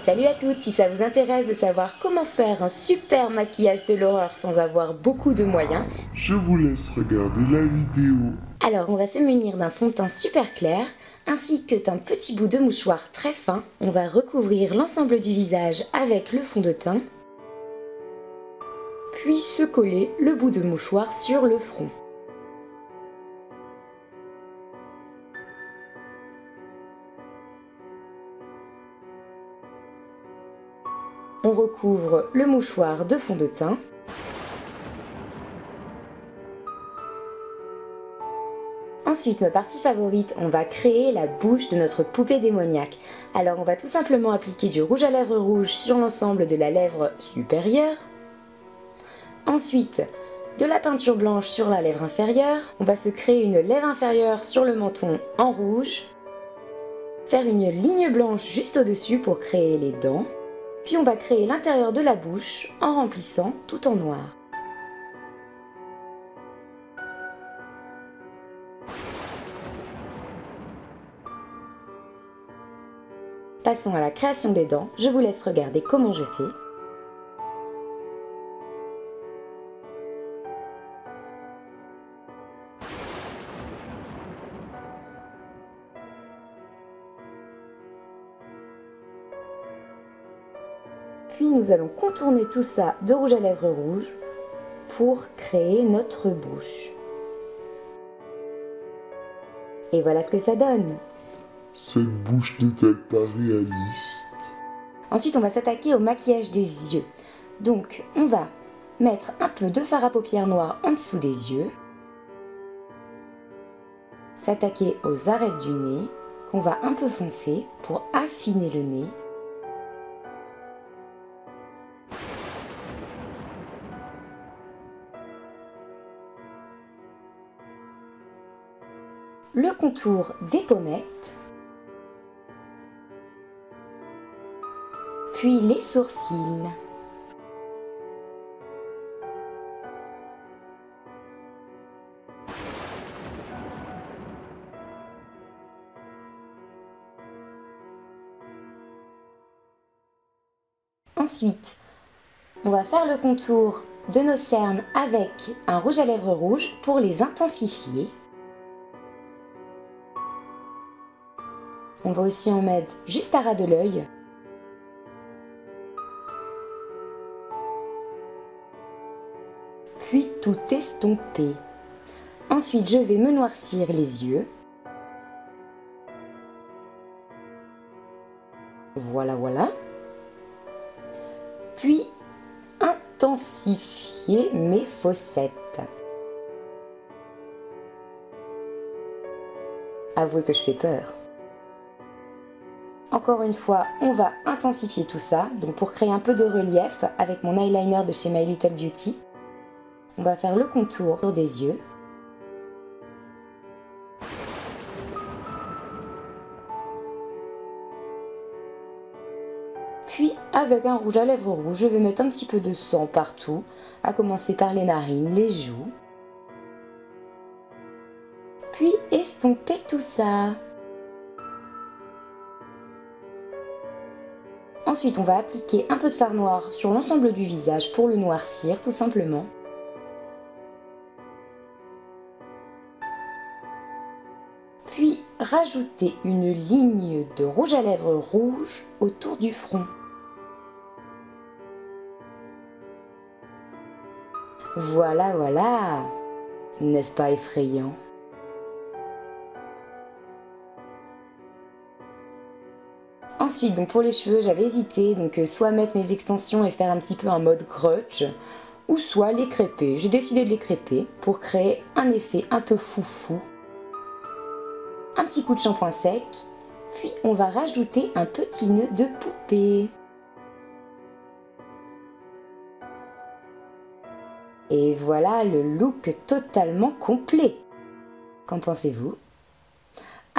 Salut à toutes, si ça vous intéresse de savoir comment faire un super maquillage de l'horreur sans avoir beaucoup de moyens, je vous laisse regarder la vidéo. alors on va se munir d'un fond de teint super clair, ainsi que d'un petit bout de mouchoir très fin. On va recouvrir l'ensemble du visage avec le fond de teint, puis se coller le bout de mouchoir sur le front. On recouvre le mouchoir de fond de teint. Ensuite, ma partie favorite, on va créer la bouche de notre poupée démoniaque. Alors on va tout simplement appliquer du rouge à lèvres rouge sur l'ensemble de la lèvre supérieure. Ensuite, de la peinture blanche sur la lèvre inférieure. On va se créer une lèvre inférieure sur le menton en rouge. Faire une ligne blanche juste au-dessus pour créer les dents. Puis on va créer l'intérieur de la bouche en remplissant tout en noir. Passons à la création des dents, je vous laisse regarder comment je fais. Puis nous allons contourner tout ça de rouge à lèvres rouge pour créer notre bouche. Et voilà ce que ça donne. Cette bouche n'est-elle pas réaliste? Ensuite, on va s'attaquer au maquillage des yeux. Donc, on va mettre un peu de fard à paupières noir en dessous des yeux. S'attaquer aux arêtes du nez, qu'on va un peu foncer pour affiner le nez. Le contour des pommettes. Puis les sourcils. Ensuite, on va faire le contour de nos cernes avec un rouge à lèvres rouge pour les intensifier. On va aussi en mettre juste à ras de l'œil. Puis tout estomper. Ensuite, je vais me noircir les yeux. Voilà, voilà. Puis, intensifier mes fossettes. Avouez que je fais peur. Encore une fois, on va intensifier tout ça. Donc pour créer un peu de relief avec mon eyeliner de chez My Little Beauty, on va faire le contour des yeux. Puis avec un rouge à lèvres rouge, je vais mettre un petit peu de sang partout, à commencer par les narines, les joues. Puis estomper tout ça. Ensuite, on va appliquer un peu de fard noir sur l'ensemble du visage pour le noircir, tout simplement. Puis, rajouter une ligne de rouge à lèvres rouge autour du front. Voilà, voilà! N'est-ce pas effrayant? Ensuite, donc pour les cheveux, j'avais hésité, donc soit mettre mes extensions et faire un petit peu un mode grunge, ou soit les crêper. J'ai décidé de les crêper pour créer un effet un peu foufou. Un petit coup de shampoing sec, puis on va rajouter un petit nœud de poupée. Et voilà le look totalement complet. Qu'en pensez-vous ?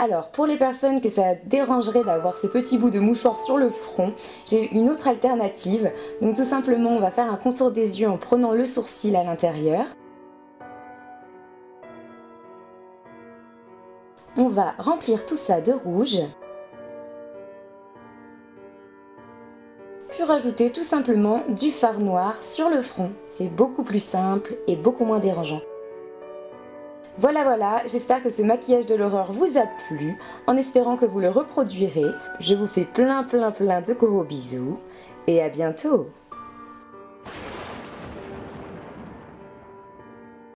Alors, pour les personnes que ça dérangerait d'avoir ce petit bout de mouchoir sur le front, j'ai une autre alternative. Donc tout simplement, on va faire un contour des yeux en prenant le sourcil à l'intérieur. On va remplir tout ça de rouge. pu rajouter tout simplement du fard noir sur le front. C'est beaucoup plus simple et beaucoup moins dérangeant. Voilà, j'espère que ce maquillage de l'horreur vous a plu, en espérant que vous le reproduirez. Je vous fais plein de gros bisous et à bientôt!